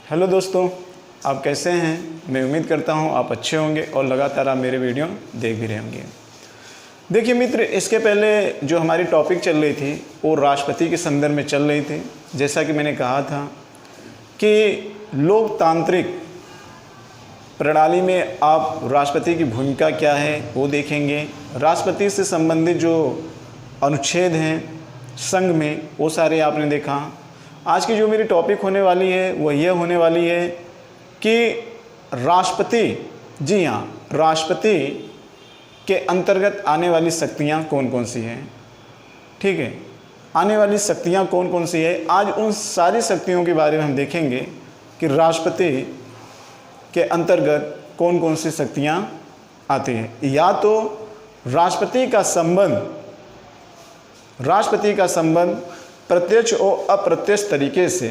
Hello दोस्तों, आप कैसे हैं। मैं उम्मीद करता हूं आप अच्छे होंगे और लगातार आप मेरे वीडियो देख भी रहे होंगे। देखिए मित्र, इसके पहले जो हमारी टॉपिक चल रही थी वो राष्ट्रपति के संदर्भ में चल रही थी। जैसा कि मैंने कहा था कि लोकतांत्रिक प्रणाली में आप राष्ट्रपति की भूमिका क्या है वो देखेंगे। राष्ट्रपति से संबंधित जो अनुच्छेद हैं संघ में वो सारे आपने देखा। आज की जो मेरी टॉपिक होने वाली है वह यह होने वाली है कि राष्ट्रपति, जी हाँ, राष्ट्रपति के अंतर्गत आने वाली शक्तियाँ कौन कौन सी हैं। ठीक है, आने वाली शक्तियाँ कौन कौन सी है। आज उन सारी शक्तियों के बारे में हम देखेंगे कि राष्ट्रपति के अंतर्गत कौन कौन सी शक्तियाँ आती हैं। या तो राष्ट्रपति का संबंध प्रत्यक्ष और अप्रत्यक्ष तरीके से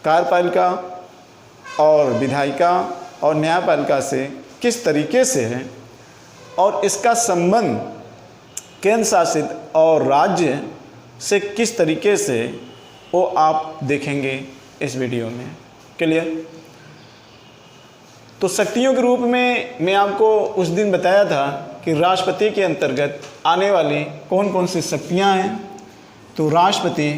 कार्यपालिका और विधायिका और न्यायपालिका से किस तरीके से है, और इसका संबंध केंद्र शासित और राज्य से किस तरीके से, वो आप देखेंगे इस वीडियो में। क्लियर। तो शक्तियों के रूप में मैं आपको उस दिन बताया था कि राष्ट्रपति के अंतर्गत आने वाली कौन कौन सी शक्तियां हैं। तो राष्ट्रपति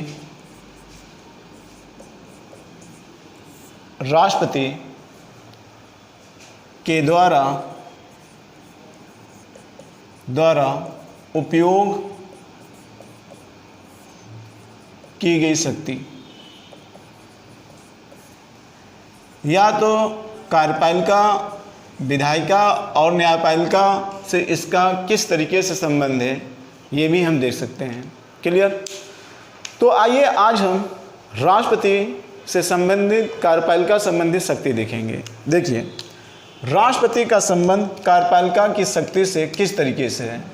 के द्वारा उपयोग की गई शक्ति, या तो कार्यपालिका, विधायिका और न्यायपालिका से इसका किस तरीके से संबंध है, ये भी हम देख सकते हैं। क्लियर। तो आइए आज हम राष्ट्रपति से संबंधित कार्यपालिका संबंधित शक्ति देखेंगे। देखिए, राष्ट्रपति का संबंध कार्यपालिका की शक्ति से किस तरीके से है।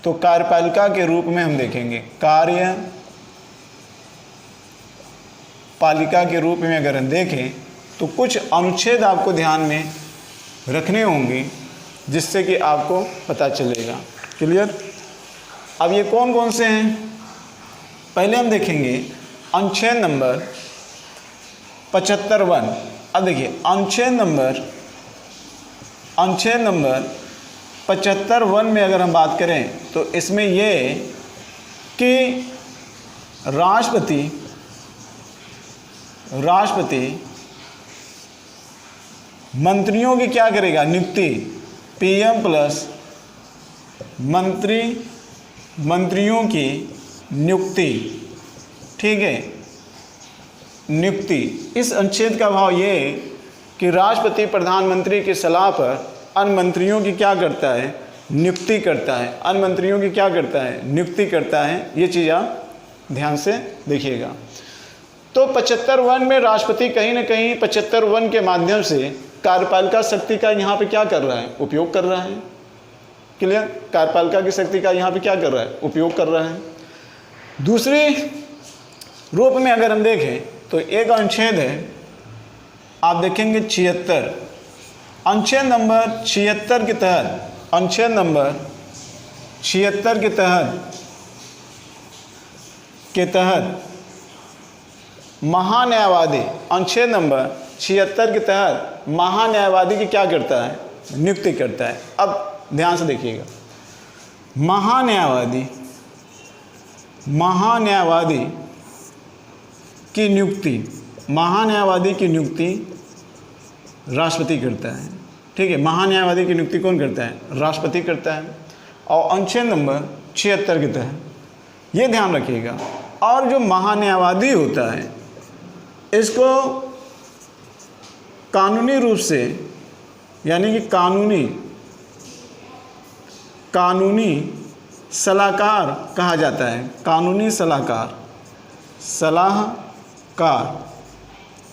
तो कार्यपालिका के रूप में हम देखेंगे, कार्यपालिका के रूप में अगर हम देखें तो कुछ अनुच्छेद आपको ध्यान में रखने होंगे जिससे कि आपको पता चलेगा। क्लियर। अब ये कौन कौन से हैं, पहले हम देखेंगे अनुच्छेद नंबर 75। अब देखिए अनुच्छेद नंबर 75 में अगर हम बात करें तो इसमें ये कि राष्ट्रपति मंत्रियों की क्या करेगा, नियुक्ति। पीएम प्लस मंत्रियों की नियुक्ति। ठीक है, नियुक्ति। इस अनुच्छेद का भाव ये है कि राष्ट्रपति प्रधानमंत्री की सलाह पर अन्य मंत्रियों की क्या करता है, नियुक्ति करता है। अन्य मंत्रियों की क्या करता है, नियुक्ति करता है। ये चीज़ आप ध्यान से देखिएगा। तो 75 में राष्ट्रपति कहीं ना कहीं 75 के माध्यम से कार्यपालिका शक्ति का यहाँ पे क्या कर रहा है, उपयोग कर रहा है। क्लियर। कार्यपालिका की शक्ति का यहाँ पे क्या कर रहा है, उपयोग कर रहा है। दूसरे रूप में अगर हम देखें तो एक अनुच्छेद है, आप देखेंगे 76। अनुच्छेद नंबर 76 के तहत, अनुच्छेद नंबर 76 के तहत महान्यायवादी, अनुच्छेद नंबर 76 के तहत महान्यायवादी की क्या करता है, नियुक्ति करता है। अब ध्यान से देखिएगा, महान्यायवादी की नियुक्ति राष्ट्रपति करता है। ठीक है, महान्यायवादी की नियुक्ति कौन करता है, राष्ट्रपति करता है। और अनुच्छेद नंबर 76 के तहत ये ध्यान रखिएगा। और जो महान्यायवादी होता है इसको कानूनी रूप से, यानी कि कानूनी सलाहकार कहा जाता है। कानूनी सलाहकार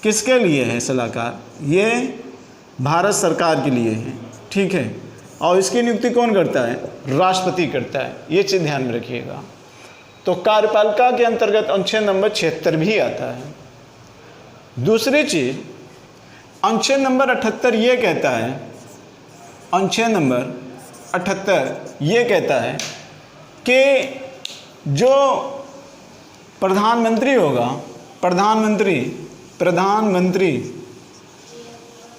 किसके लिए है सलाहकार, ये भारत सरकार के लिए है। ठीक है, और इसकी नियुक्ति कौन करता है, राष्ट्रपति करता है। ये चीज़ ध्यान में रखिएगा। तो कार्यपालिका के अंतर्गत अनुच्छेद नंबर 76 भी आता है। दूसरी चीज़, अनुच्छेद नंबर 78 ये कहता है, अनुच्छेद नंबर 78 ये कहता है कि जो प्रधानमंत्री होगा, प्रधानमंत्री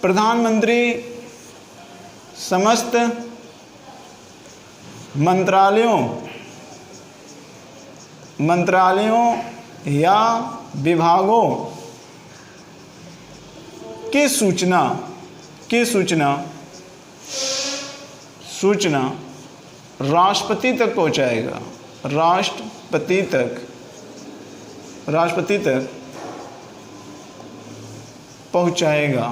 प्रधानमंत्री समस्त मंत्रालयों या विभागों की सूचना राष्ट्रपति तक पहुंचाएगा। राष्ट्रपति तक पहुंचाएगा।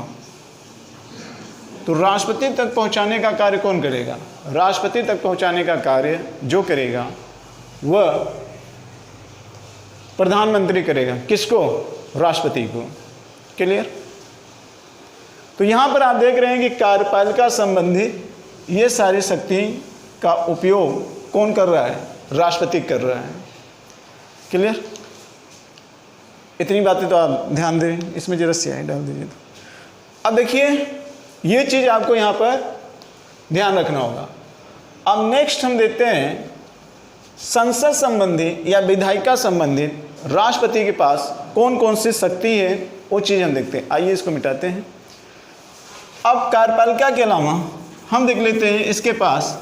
तो राष्ट्रपति तक पहुंचाने का कार्य कौन करेगा? राष्ट्रपति तक पहुंचाने का कार्य जो करेगा वह प्रधानमंत्री करेगा। किसको? राष्ट्रपति को। क्लियर? तो यहां पर आप देख रहे हैं कि कार्यपालिका संबंधी ये सारी शक्ति का उपयोग कौन कर रहा है? राष्ट्रपति कर रहा है। क्लियर? इतनी बातें तो आप ध्यान दें। इसमें जरा स्याही डाल दीजिए। तो अब देखिए, ये चीज़ आपको यहाँ पर ध्यान रखना होगा। अब नेक्स्ट हम देखते हैं संसद संबंधी या विधायिका संबंधित राष्ट्रपति के पास कौन कौन सी शक्ति है, वो चीज़ हम देखते हैं। आइए इसको मिटाते हैं। अब कार्यपालिका के अलावा हम देख लेते हैं इसके पास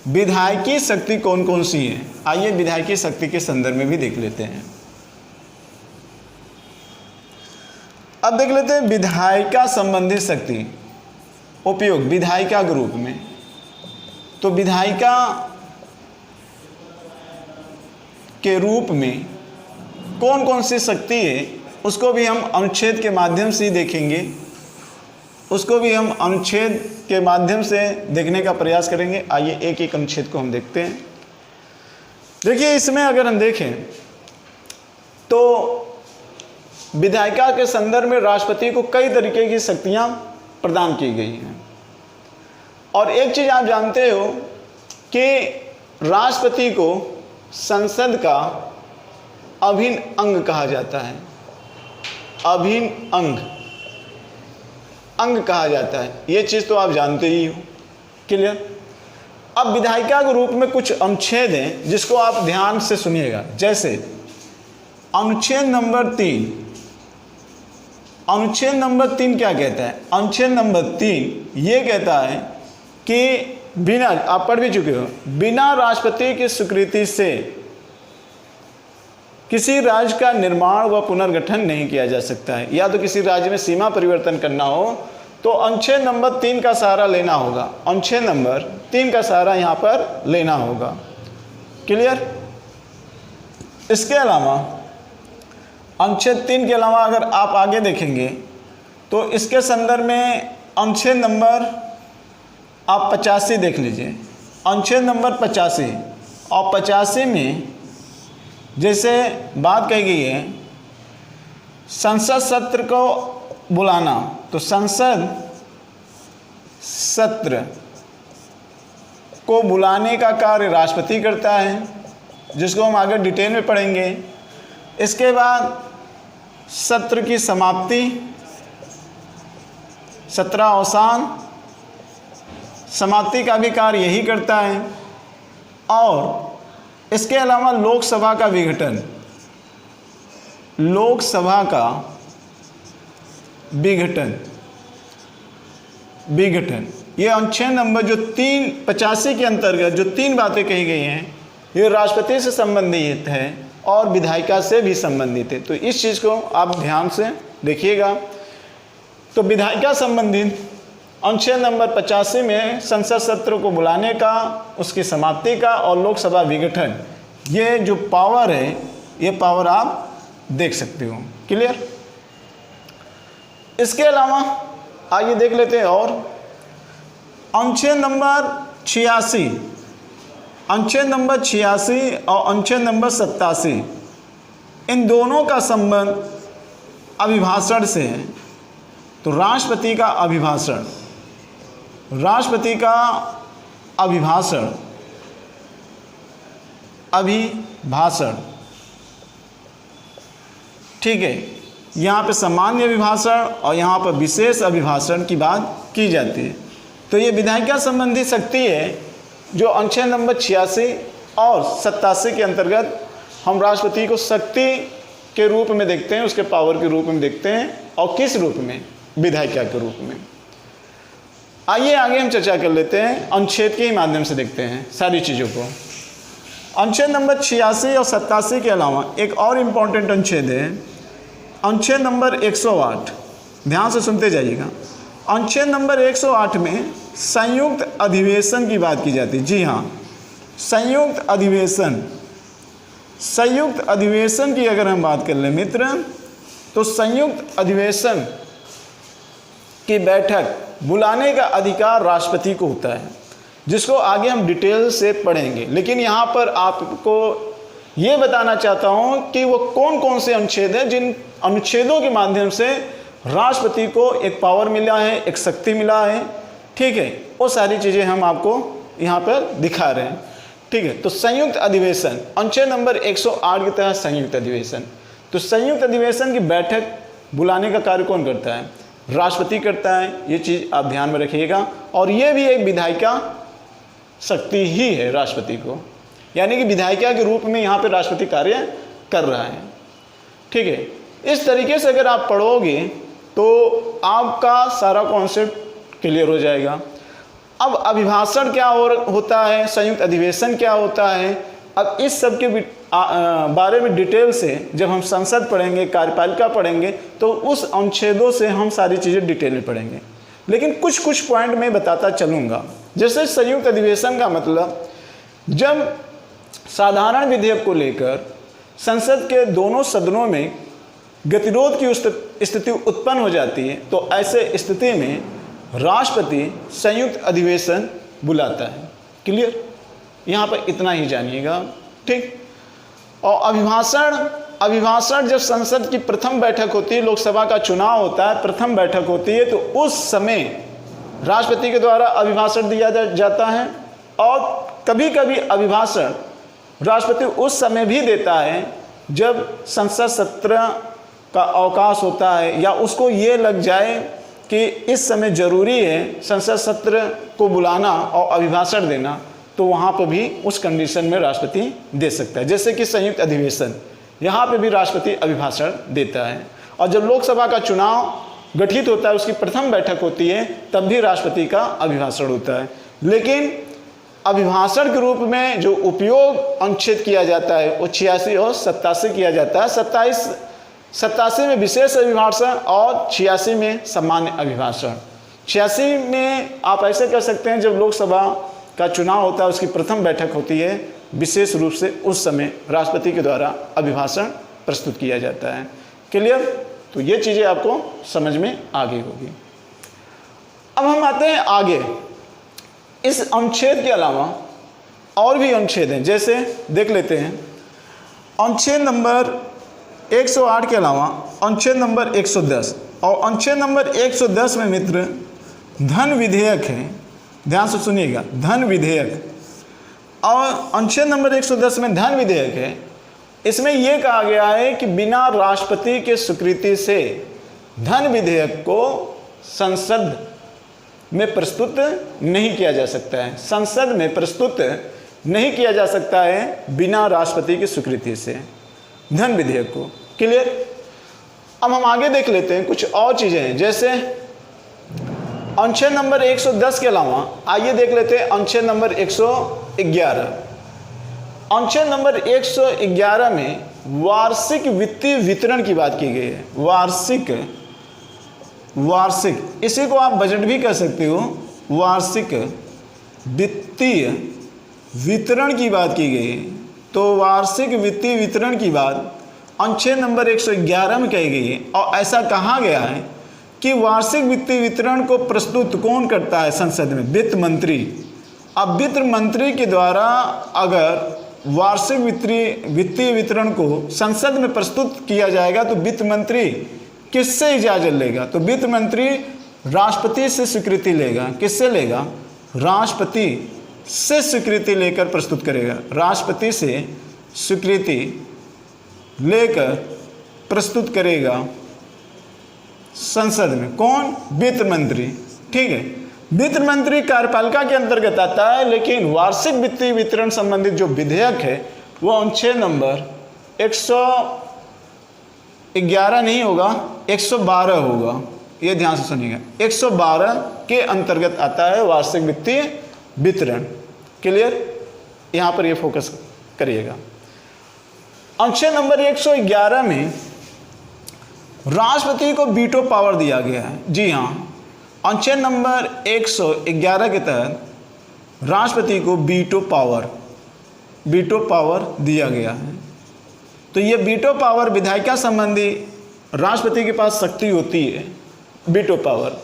विधायिकी शक्ति कौन कौन सी है। आइए विधायिकी शक्ति के संदर्भ में भी देख लेते हैं। अब देख लेते हैं विधायिका संबंधित शक्ति उपयोग विधायिका के रूप में। तो विधायिका के रूप में कौन कौन सी शक्ति है, उसको भी हम अनुच्छेद के माध्यम से देखेंगे। उसको भी हम अनुच्छेद के माध्यम से देखने का प्रयास करेंगे। आइए एक एक अनुच्छेद को हम देखते हैं। देखिए, इसमें अगर हम देखें तो विधायिका के संदर्भ में राष्ट्रपति को कई तरीके की शक्तियां प्रदान की गई हैं। और एक चीज़ आप जानते हो कि राष्ट्रपति को संसद का अभिन्न अंग कहा जाता है। अभिन्न अंग कहा जाता है। ये चीज़ तो आप जानते ही हो। क्लियर? अब विधायिका के रूप में कुछ अनुच्छेद हैं जिसको आप ध्यान से सुनिएगा। जैसे अनुच्छेद नंबर 3। अनुच्छेद नंबर 3 क्या कहता है? अनुच्छेद नंबर 3 ये कहता है कि बिना, आप पढ़ भी चुके हो, बिना राष्ट्रपति की स्वीकृति से किसी राज्य का निर्माण व पुनर्गठन नहीं किया जा सकता है। या तो किसी राज्य में सीमा परिवर्तन करना हो तो अनुच्छेद नंबर 3 का सहारा लेना होगा। अनुच्छेद नंबर 3 का सहारा यहाँ पर लेना होगा। क्लियर? इसके अलावा अनुच्छेद 3 के अलावा अगर आप आगे देखेंगे तो इसके संदर्भ में अनुच्छेद नंबर आप 85 देख लीजिए। अनुच्छेद नंबर 85 और 85 में जैसे बात कही गई है संसद सत्र को बुलाना, तो संसद सत्र को बुलाने का कार्य राष्ट्रपति करता है, जिसको हम आगे डिटेल में पढ़ेंगे। इसके बाद सत्र की समाप्ति, सत्रावसान, समाप्ति का भी कार्य यही करता है। और इसके अलावा लोकसभा का विघटन, लोकसभा का विघटन ये अनुच्छेद नंबर जो 85 के अंतर्गत जो 3 बातें कही गई हैं ये राष्ट्रपति से संबंधित है और विधायिका से भी संबंधित है। तो इस चीज़ को आप ध्यान से देखिएगा। तो विधायिका संबंधित अनुच्छेद नंबर 85 में संसद सत्र को बुलाने का, उसकी समाप्ति का और लोकसभा विघटन, ये जो पावर है ये पावर आप देख सकते हो। क्लियर? इसके अलावा आइए देख लेते हैं और अनुच्छेद नंबर 86, अनुच्छेद नंबर 86 और अनुच्छेद नंबर 87 इन दोनों का संबंध अभिभाषण से है। तो राष्ट्रपति का अभिभाषण, राष्ट्रपति का अभिभाषण, ठीक है, यहाँ पे सामान्य अभिभाषण और यहाँ पर विशेष अभिभाषण की बात की जाती है। तो ये विधायिका संबंधी शक्ति है जो अनुच्छेद नंबर 86 और 87 के अंतर्गत हम राष्ट्रपति को शक्ति के रूप में देखते हैं, उसके पावर के रूप में देखते हैं। और किस रूप में? विधायिका के रूप में। आइए आगे हम चर्चा कर लेते हैं, अनुच्छेद के ही माध्यम से देखते हैं सारी चीज़ों को। अनुच्छेद नंबर 86 और 87 के अलावा एक और इम्पॉर्टेंट अनुच्छेद है, अनुच्छेद नंबर 108। ध्यान से सुनते जाइएगा। अनुच्छेद नंबर 108 में संयुक्त अधिवेशन की बात की जाती है। जी हाँ, संयुक्त अधिवेशन। संयुक्त अधिवेशन की अगर हम बात कर लें मित्र, तो संयुक्त अधिवेशन की बैठक बुलाने का अधिकार राष्ट्रपति को होता है, जिसको आगे हम डिटेल से पढ़ेंगे। लेकिन यहाँ पर आपको ये बताना चाहता हूँ कि वो कौन कौन से अनुच्छेद हैं जिन अनुच्छेदों के माध्यम से राष्ट्रपति को एक पावर मिला है, एक शक्ति मिला है। ठीक है, वो सारी चीज़ें हम आपको यहाँ पर दिखा रहे हैं। ठीक है, तो संयुक्त अधिवेशन, अनुच्छेद नंबर 108 के तहत संयुक्त अधिवेशन। तो संयुक्त अधिवेशन की बैठक बुलाने का कार्य कौन करता है? राष्ट्रपति करता है। ये चीज़ आप ध्यान में रखिएगा। और ये भी एक विधायिका शक्ति ही है राष्ट्रपति को, यानी कि विधायिका के रूप में यहाँ पे राष्ट्रपति कार्य कर रहा है। ठीक है, इस तरीके से अगर आप पढ़ोगे तो आपका सारा कॉन्सेप्ट क्लियर हो जाएगा। अब अभिभाषण क्या होता है, संयुक्त अधिवेशन क्या होता है, अब इस सब के बारे में डिटेल से जब हम संसद पढ़ेंगे, कार्यपालिका पढ़ेंगे, तो उस अनुच्छेदों से हम सारी चीज़ें डिटेल में पढ़ेंगे। लेकिन कुछ पॉइंट मैं बताता चलूँगा। जैसे संयुक्त अधिवेशन का मतलब, जब साधारण विधेयक को लेकर संसद के दोनों सदनों में गतिरोध की स्थिति उत्पन्न हो जाती है, तो ऐसे स्थिति में राष्ट्रपति संयुक्त अधिवेशन बुलाता है। क्लियर? यहाँ पर इतना ही जानिएगा। ठीक। और अभिभाषण जब संसद की प्रथम बैठक होती है, लोकसभा का चुनाव होता है, प्रथम बैठक होती है, तो उस समय राष्ट्रपति के द्वारा अभिभाषण दिया जाता है। और कभी कभी अभिभाषण राष्ट्रपति उस समय भी देता है जब संसद सत्र का अवकाश होता है, या उसको ये लग जाए कि इस समय ज़रूरी है संसद सत्र को बुलाना और अभिभाषण देना, तो वहाँ पर भी उस कंडीशन में राष्ट्रपति दे सकता है। जैसे कि संयुक्त अधिवेशन, यहाँ पे भी राष्ट्रपति अभिभाषण देता है। और जब लोकसभा का चुनाव गठित होता है, उसकी प्रथम बैठक होती है, तब भी राष्ट्रपति का अभिभाषण होता है। लेकिन अभिभाषण के रूप में जो उपयोग अनुच्छेद किया जाता है वो 86 और 87 किया जाता है। 87 में विशेष अभिभाषण और 86 में सामान्य अभिभाषण। 86 में आप ऐसे कर सकते हैं, जब लोकसभा का चुनाव होता है, उसकी प्रथम बैठक होती है, विशेष रूप से उस समय राष्ट्रपति के द्वारा अभिभाषण प्रस्तुत किया जाता है। क्लियर? तो ये चीज़ें आपको समझ में आ गई होगी। अब हम आते हैं आगे। इस अनुच्छेद के अलावा और भी अनुच्छेद हैं, जैसे देख लेते हैं अनुच्छेद नंबर 108 के अलावा अनुच्छेद नंबर 110। और अनुच्छेद नंबर 110 में मित्र धन विधेयक है। ध्यान से सुनिएगा, धन विधेयक। और अनुच्छेद नंबर 110 में धन विधेयक है। इसमें यह कहा गया है कि बिना राष्ट्रपति के स्वीकृति से धन विधेयक को संसद में प्रस्तुत नहीं किया जा सकता है। संसद में प्रस्तुत नहीं किया जा सकता है बिना राष्ट्रपति की स्वीकृति से धन विधेयक को। क्लियर? अब हम आगे देख लेते हैं कुछ और चीज़ें हैं, जैसे अनुच्छेद नंबर 110 के अलावा आइए देख लेते हैं अनुच्छेद नंबर 111। अनुच्छेद नंबर 111 में वार्षिक वित्तीय वितरण की बात की गई है। वार्षिक, इसी को आप बजट भी कह सकते हो। वार्षिक वित्तीय वितरण की बात की गई है। तो वार्षिक वित्तीय वितरण की बात अनुच्छेद नंबर 111 में कही गई है। और ऐसा कहा गया है कि वार्षिक वित्तीय वितरण को प्रस्तुत कौन करता है संसद में? वित्त मंत्री। अब वित्त मंत्री के द्वारा अगर वार्षिक वित्तीय वितरण को संसद में प्रस्तुत किया जाएगा, तो वित्त मंत्री किससे इजाज़त लेगा? तो वित्त मंत्री राष्ट्रपति से स्वीकृति लेगा। किससे लेगा? राष्ट्रपति से स्वीकृति लेकर प्रस्तुत करेगा। राष्ट्रपति से स्वीकृति लेकर प्रस्तुत करेगा संसद में। कौन? वित्त मंत्री। ठीक है, वित्त मंत्री कार्यपालिका के अंतर्गत आता है, लेकिन वार्षिक वित्तीय वितरण संबंधित जो विधेयक है वो अनुच्छेद नंबर 111 नहीं होगा, 112 होगा। ये ध्यान से सुनिएगा, 112 के अंतर्गत आता है वार्षिक वित्तीय वितरण। क्लियर, यहाँ पर ये फोकस करिएगा। अनुच्छेद नंबर 111 में राष्ट्रपति को वीटो पावर दिया गया है। जी हाँ, अनुच्छेद नंबर 111 के तहत राष्ट्रपति को वीटो पावर दिया गया है। तो ये वीटो पावर विधायिका संबंधी राष्ट्रपति के पास शक्ति होती है, वीटो पावर।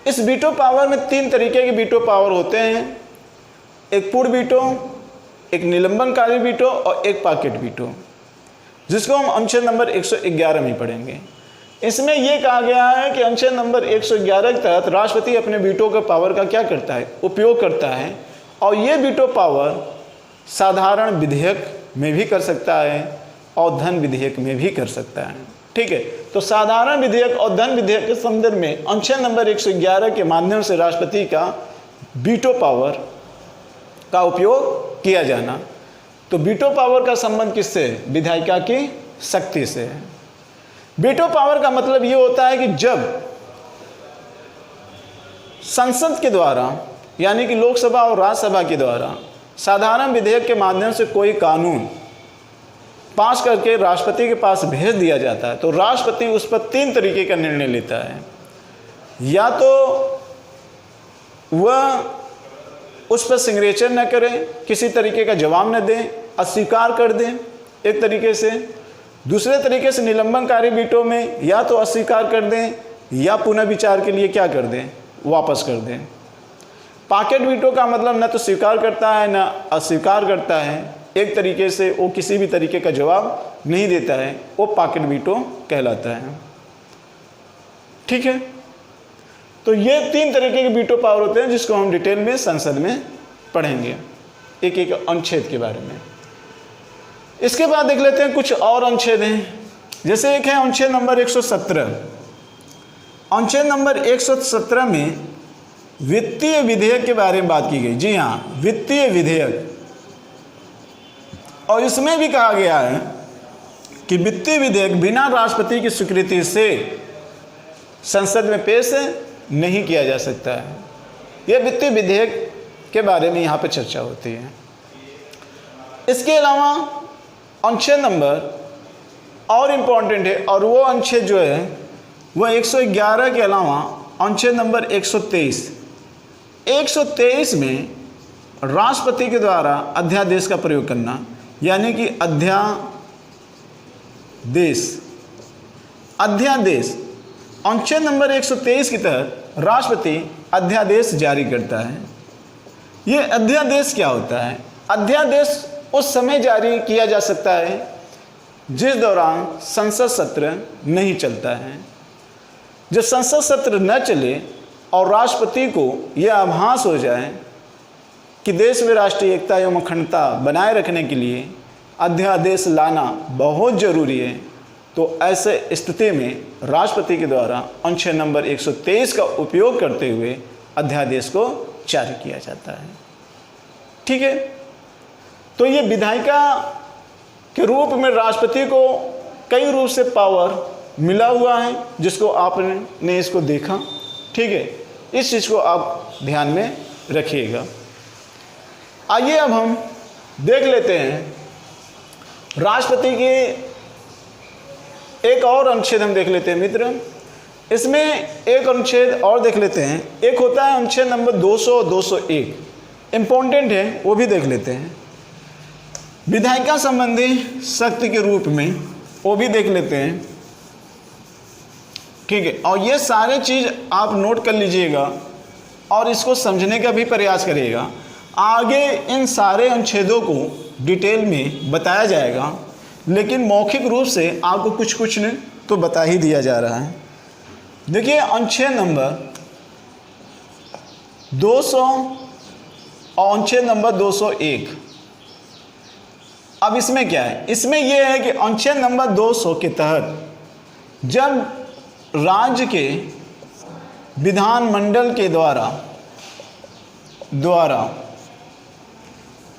इस वीटो पावर में 3 तरीके के वीटो पावर होते हैं, एक पूर्ण वीटो, एक निलंबनकारी वीटो और एक पॉकेट वीटो, जिसको हम अनुच्छेद नंबर 111 में पढ़ेंगे। इसमें यह कहा गया है कि अनुच्छेद नंबर 111 के तहत राष्ट्रपति अपने वीटो के पावर का क्या करता है, उपयोग करता है, और ये वीटो पावर साधारण विधेयक में भी कर सकता है और धन विधेयक में भी कर सकता है। ठीक है, तो साधारण विधेयक और धन विधेयक के संदर्भ में अनुच्छेद नंबर 111 के माध्यम से राष्ट्रपति का वीटो पावर का उपयोग किया जाना। तो वीटो पावर का संबंध किससे, विधायिका की शक्ति से है। वीटो पावर का मतलब ये होता है कि जब संसद के द्वारा, यानी कि लोकसभा और राज्यसभा के द्वारा साधारण विधेयक के माध्यम से कोई कानून पास करके राष्ट्रपति के पास भेज दिया जाता है, तो राष्ट्रपति उस पर 3 तरीके का निर्णय लेता है। या तो वह उस पर सिग्नेचर न करें, किसी तरीके का जवाब न दें, अस्वीकार कर दें एक तरीके से। दूसरे तरीके से निलंबनकारी वीटो में या तो अस्वीकार कर दें या पुनः विचार के लिए क्या कर दें, वापस कर दें। पॉकेट वीटो का मतलब न तो स्वीकार करता है न अस्वीकार करता है, एक तरीके से वो किसी भी तरीके का जवाब नहीं देता है, वो पॉकेट वीटो कहलाता है। ठीक है, तो ये 3 तरीके के वीटो पावर होते हैं, जिसको हम डिटेल में संसद में पढ़ेंगे एक एक अनुच्छेद के बारे में। इसके बाद देख लेते हैं कुछ और अनुच्छेद हैं। जैसे एक है अनुच्छेद नंबर 117। अनुच्छेद नंबर 117 में वित्तीय विधेयक के बारे में बात की गई। जी हाँ, वित्तीय विधेयक, और इसमें भी कहा गया है कि वित्तीय विधेयक बिना राष्ट्रपति की स्वीकृति से संसद में पेश नहीं किया जा सकता है। यह वित्तीय विधेयक के बारे में यहाँ पर चर्चा होती है। इसके अलावा अनुच्छेद नंबर और इम्पॉर्टेंट है, और वो अनुच्छेद जो है वह 111 के अलावा अनुच्छेद नंबर 123 में राष्ट्रपति के द्वारा अध्यादेश का प्रयोग करना, यानी कि अध्यादेश अनुच्छेद नंबर 123 के तहत राष्ट्रपति अध्यादेश जारी करता है। ये अध्यादेश क्या होता है? अध्यादेश उस समय जारी किया जा सकता है जिस दौरान संसद सत्र नहीं चलता है। जब संसद सत्र न चले और राष्ट्रपति को यह आभास हो जाए कि देश में राष्ट्रीय एकता एवं अखंडता बनाए रखने के लिए अध्यादेश लाना बहुत ज़रूरी है, तो ऐसे स्थिति में राष्ट्रपति के द्वारा अनुच्छेद नंबर 123 का उपयोग करते हुए अध्यादेश को जारी किया जाता है। ठीक है, तो ये विधायिका के रूप में राष्ट्रपति को कई रूप से पावर मिला हुआ है, जिसको आपने इसको देखा। ठीक है, इस चीज़ को आप ध्यान में रखिएगा। आइए अब हम देख लेते हैं राष्ट्रपति के एक और अनुच्छेद हम देख लेते हैं मित्र। इसमें एक अनुच्छेद और देख लेते हैं। एक होता है अनुच्छेद नंबर 200 और 201, इम्पोर्टेंट है, वो भी देख लेते हैं। विधायिका संबंधी शक्ति के रूप में वो भी देख लेते हैं। ठीक है, और ये सारे चीज़ आप नोट कर लीजिएगा और इसको समझने का भी प्रयास करिएगा। आगे इन सारे अनुच्छेदों को डिटेल में बताया जाएगा, लेकिन मौखिक रूप से आपको कुछ कुछ ने तो बता ही दिया जा रहा है। देखिए अनुच्छेद नंबर 200 और अनुच्छेद नंबर 201। अब इसमें क्या है? इसमें यह है कि अनुच्छेद नंबर 200 के तहत जब राज्य के विधानमंडल के द्वारा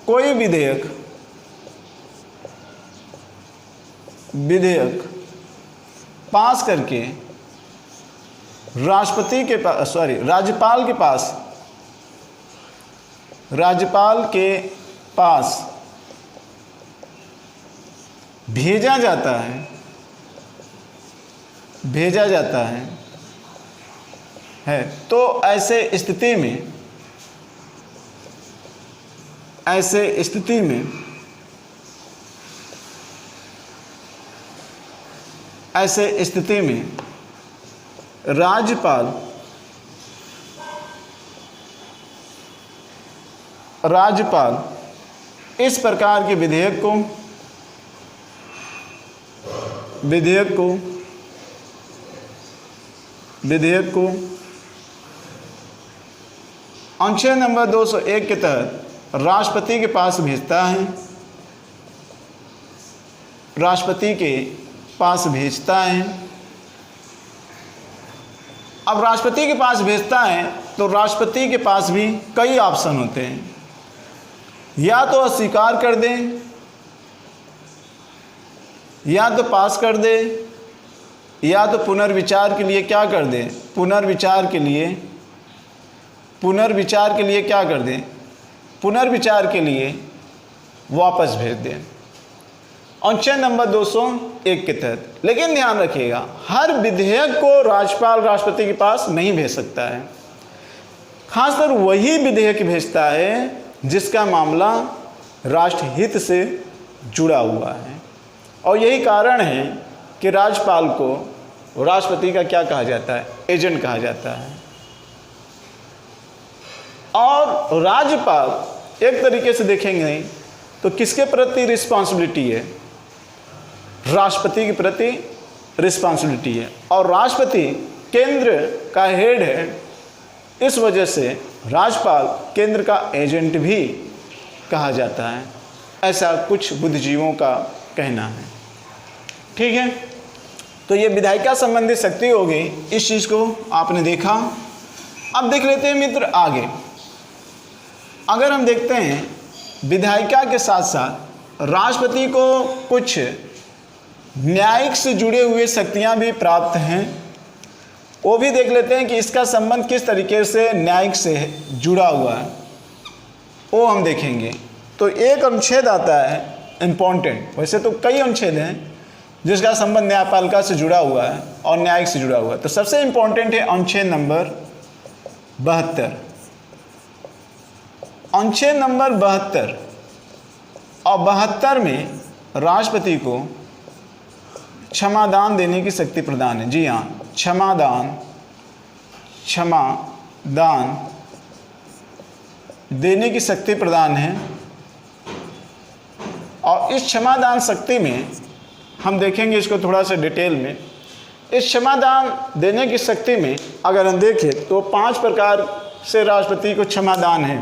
कोई विधेयक पास करके राज्यपाल के पास भेजा जाता है तो ऐसे स्थिति में राज्यपाल इस प्रकार के विधेयक को अनुच्छेद नंबर 201 के तहत राष्ट्रपति के पास भेजता है। अब राष्ट्रपति के पास भेजता है तो राष्ट्रपति के पास भी कई ऑप्शन होते हैं, या तो अस्वीकार कर दें, या तो पास कर दे, या तो पुनर्विचार के लिए क्या कर दें, पुनर्विचार के लिए वापस भेज दें अनुच्छेद नंबर 201 के तहत। लेकिन ध्यान रखिएगा, हर विधेयक को राज्यपाल राष्ट्रपति के पास नहीं भेज सकता है। खासकर वही विधेयक भेजता है जिसका मामला राष्ट्रहित से जुड़ा हुआ है, और यही कारण है कि राज्यपाल को राष्ट्रपति का क्या कहा जाता है, एजेंट कहा जाता है। और राज्यपाल एक तरीके से देखेंगे तो किसके प्रति रिस्पॉन्सिबिलिटी है, राष्ट्रपति के प्रति रिस्पॉन्सिबिलिटी है, और राष्ट्रपति केंद्र का हेड है। इस वजह से राज्यपाल केंद्र का एजेंट भी कहा जाता है, ऐसा कुछ बुद्धिजीवों का कहना है। ठीक है, तो ये विधायिका संबंधी शक्ति हो गई, इस चीज़ को आपने देखा। अब देख लेते हैं मित्र आगे। अगर हम देखते हैं विधायिका के साथ साथ राष्ट्रपति को कुछ न्यायिक से जुड़े हुए शक्तियां भी प्राप्त हैं, वो भी देख लेते हैं कि इसका संबंध किस तरीके से न्यायिक से जुड़ा हुआ है, वो हम देखेंगे। तो एक अनुच्छेद आता है इम्पॉर्टेंट, वैसे तो कई अनुच्छेद हैं जिसका संबंध न्यायपालिका से जुड़ा हुआ है और न्यायिक से जुड़ा हुआ है। तो सबसे इम्पॉर्टेंट है अनुच्छेद नंबर 72। अनुच्छेद नंबर 72 और 72 में राष्ट्रपति को क्षमादान देने की शक्ति प्रदान है। जी हाँ, क्षमादान देने की शक्ति प्रदान है। और इस क्षमादान शक्ति में हम देखेंगे इसको थोड़ा सा डिटेल में। इस क्षमादान देने की शक्ति में अगर हम देखें तो 5 प्रकार से राष्ट्रपति को क्षमादान है।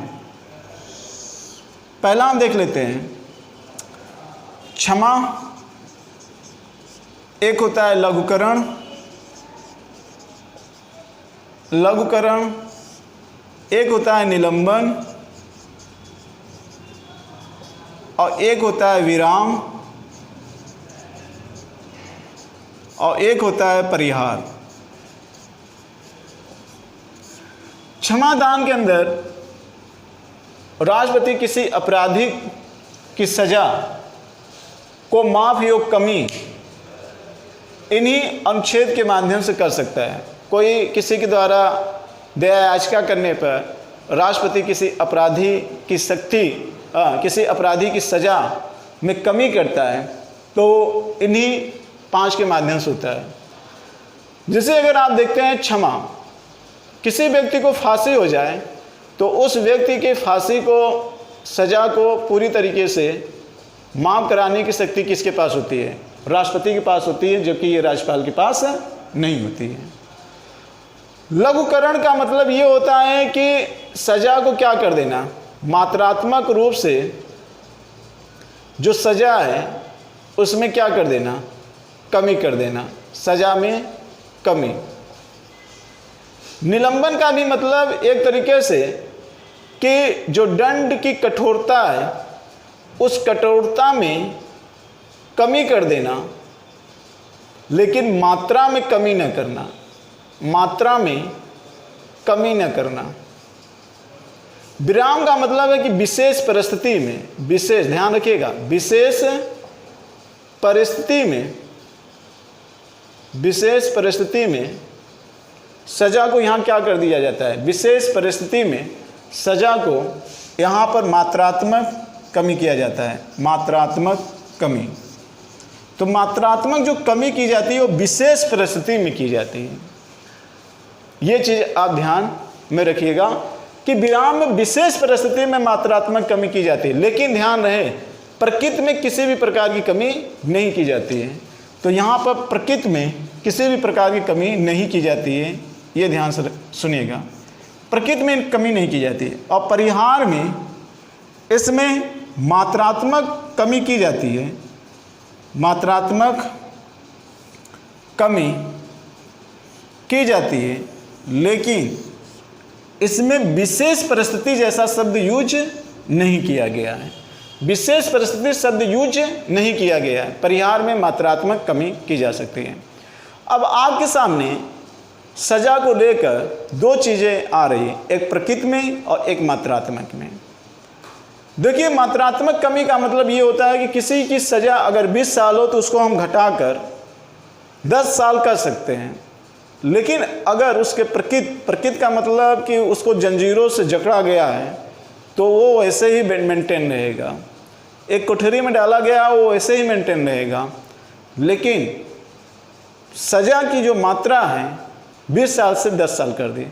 पहला हम देख लेते हैं क्षमा। एक होता है लघुकरण, एक होता है निलंबन, और एक होता है विराम, और एक होता है परिहार। क्षमादान के अंदर राष्ट्रपति किसी अपराधी की सजा को माफ योग कमी इन्हीं अनुच्छेद के माध्यम से कर सकता है। कोई किसी के द्वारा दया याचिका करने पर राष्ट्रपति किसी अपराधी की सजा में कमी करता है तो इन्हीं 5 के माध्यम से होता है। जैसे अगर आप देखते हैं क्षमा, किसी व्यक्ति को फांसी हो जाए तो उस व्यक्ति के फांसी को, सजा को पूरी तरीके से माफ़ कराने की शक्ति किसके पास होती है? राष्ट्रपति के पास होती है, जबकि ये राज्यपाल के पास नहीं होती है। लघुकरण का मतलब ये होता है कि सजा को क्या कर देना, मात्रात्मक रूप से जो सजा है उसमें क्या कर देना, कमी कर देना, सजा में कमी। निलंबन का भी मतलब एक तरीके से कि जो दंड की कठोरता है उस कठोरता में कमी कर देना, लेकिन मात्रा में कमी न करना। मात्रा में कमी न करना। विराम का मतलब है कि विशेष परिस्थिति में, विशेष, ध्यान रखिएगा, विशेष परिस्थिति में, विशेष परिस्थिति में सजा को यहाँ क्या कर दिया जाता है, विशेष परिस्थिति में सजा को यहाँ पर मात्रात्मक कमी किया जाता है, मात्रात्मक कमी। तो मात्रात्मक जो कमी की जाती है वो विशेष परिस्थिति में की जाती है। ये चीज़ आप ध्यान में रखिएगा कि विराम में विशेष परिस्थिति में मात्रात्मक कमी की जाती है, लेकिन ध्यान रहे प्रकृति में किसी भी प्रकार की कमी नहीं की जाती है। तो यहाँ पर प्रकृति में किसी भी प्रकार की कमी नहीं की जाती है, ये ध्यान से सुनिएगा, प्रकृति में कमी नहीं की जाती है। और परिहार में इसमें मात्रात्मक कमी की जाती है, मात्रात्मक कमी की जाती है, लेकिन इसमें विशेष परिस्थिति जैसा शब्द यूज नहीं किया गया है, विशेष परिस्थिति शब्द यूज नहीं किया गया है। परिहार में मात्रात्मक कमी की जा सकती है। अब आपके सामने सजा को लेकर दो चीज़ें आ रही हैं, एक प्रकृति में और एक मात्रात्मक में। देखिए, मात्रात्मक कमी का मतलब ये होता है कि किसी की सज़ा अगर 20 साल हो तो उसको हम घटाकर 10 साल कर सकते हैं, लेकिन अगर उसके प्रकृति का मतलब कि उसको जंजीरों से जकड़ा गया है तो वो वैसे ही मेंटेन रहेगा, एक कोठरी में डाला गया वो वैसे ही मेंटेन रहेगा। लेकिन सज़ा की जो मात्रा है 20 साल से 10 साल कर दी।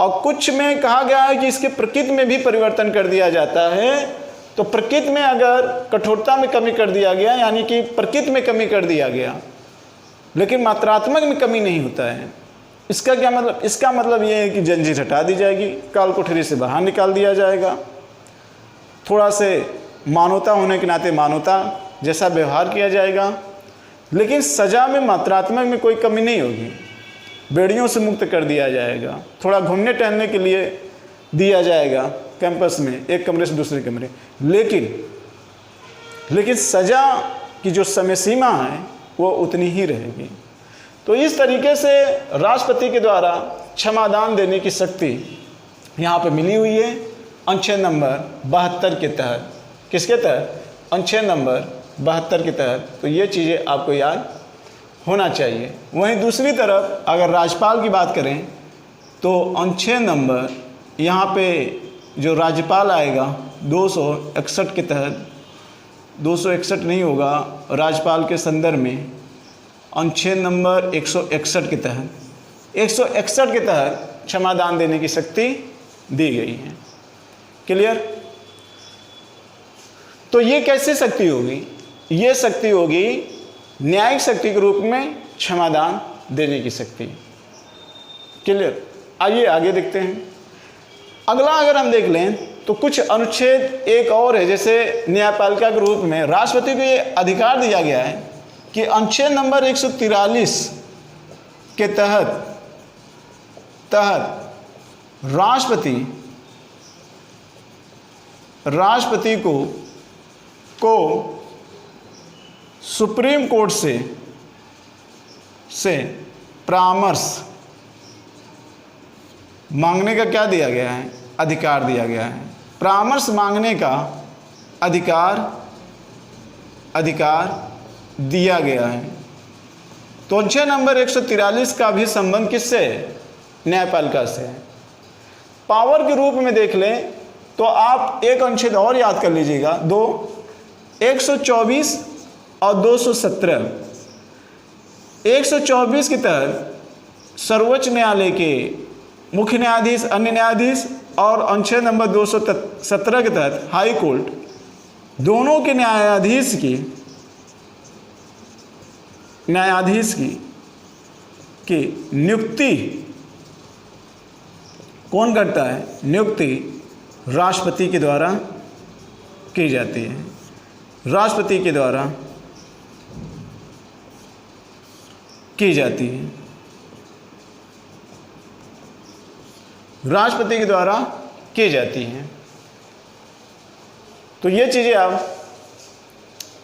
और कुछ में कहा गया है कि इसके प्रकृति में भी परिवर्तन कर दिया जाता है। तो प्रकृति में अगर कठोरता में कमी कर दिया गया, यानी कि प्रकृति में कमी कर दिया गया, लेकिन मात्रात्मक में कमी नहीं होता है। इसका क्या मतलब? इसका मतलब ये है कि जंजीर हटा दी जाएगी, काल कोठरी से बाहर निकाल दिया जाएगा, थोड़ा से मानवता होने के नाते मानवता जैसा व्यवहार किया जाएगा, लेकिन सज़ा में मात्रात्मक में कोई कमी नहीं होगी। बेड़ियों से मुक्त कर दिया जाएगा, थोड़ा घूमने टहलने के लिए दिया जाएगा कैंपस में, एक कमरे से दूसरे कमरे, लेकिन सज़ा की जो समय सीमा है वो उतनी ही रहेगी। तो इस तरीके से राष्ट्रपति के द्वारा क्षमादान देने की शक्ति यहाँ पे मिली हुई है अनुच्छेद नंबर 72 के तहत। किसके तहत? अनुच्छेद नंबर 72 के तहत। तो ये चीज़ें आपको याद होना चाहिए। वहीं दूसरी तरफ अगर राज्यपाल की बात करें तो अनुच्छेद नंबर यहाँ पे जो राज्यपाल आएगा 261 के तहत, 261 नहीं होगा, राज्यपाल के संदर्भ में अनुच्छेद नंबर 161 के तहत, 161 के तहत क्षमादान देने की शक्ति दी गई है। क्लियर? तो ये कैसी शक्ति होगी? ये शक्ति होगी न्यायिक शक्ति के रूप में क्षमादान देने की शक्ति। क्लियर? आइए आगे देखते हैं। अगला अगर हम देख लें तो कुछ अनुच्छेद एक और है, जैसे न्यायपालिका के रूप में राष्ट्रपति को ये अधिकार दिया गया है कि अनुच्छेद नंबर 143 के तहत राष्ट्रपति को सुप्रीम कोर्ट से परामर्श मांगने का क्या दिया गया है? अधिकार दिया गया है। परामर्श मांगने का अधिकार दिया गया है। तो अनुच्छेद नंबर 143 का भी संबंध किससे है? न्यायपालिका से है। पावर के रूप में देख लें तो आप एक अनुच्छेद और याद कर लीजिएगा, 124 और 217। 124 के तहत सर्वोच्च न्यायालय के मुख्य न्यायाधीश, अन्य न्यायाधीश, और अनुच्छेद नंबर 217 के तहत हाई कोर्ट, दोनों के न्यायाधीश की नियुक्ति कौन करता है? नियुक्ति राष्ट्रपति के द्वारा की जाती है। राष्ट्रपति के द्वारा की जाती है। राष्ट्रपति के द्वारा की जाती हैं। तो ये चीज़ें आप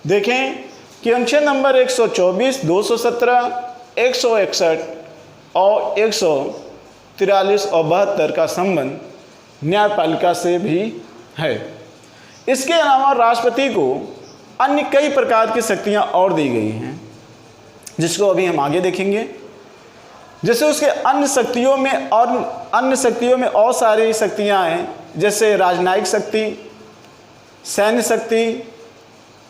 देखें कि अनुच्छेद नंबर 124, 217, 161 और 143 और 72 का संबंध न्यायपालिका से भी है। इसके अलावा राष्ट्रपति को अन्य कई प्रकार की शक्तियां और दी गई हैं, जिसको अभी हम आगे देखेंगे। जैसे उसके अन्य शक्तियों में और सारी शक्तियां हैं, जैसे राजनयिक शक्ति, सैन्य शक्ति।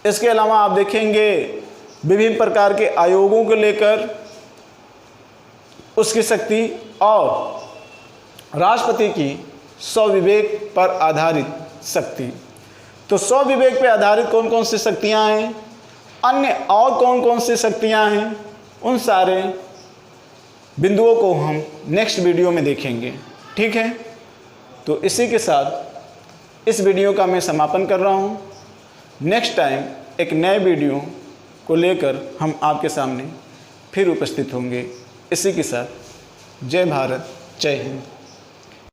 इसके अलावा आप देखेंगे विभिन्न प्रकार के आयोगों को लेकर उसकी शक्ति, और राष्ट्रपति की स्वविवेक पर आधारित शक्ति। तो स्वविवेक पर आधारित कौन कौन सी शक्तियां हैं, अन्य और कौन कौन सी शक्तियां हैं, उन सारे बिंदुओं को हम नेक्स्ट वीडियो में देखेंगे। ठीक है, तो इसी के साथ इस वीडियो का मैं समापन कर रहा हूँ। नेक्स्ट टाइम एक नए वीडियो को लेकर हम आपके सामने फिर उपस्थित होंगे। इसी के साथ जय भारत, जय हिंद।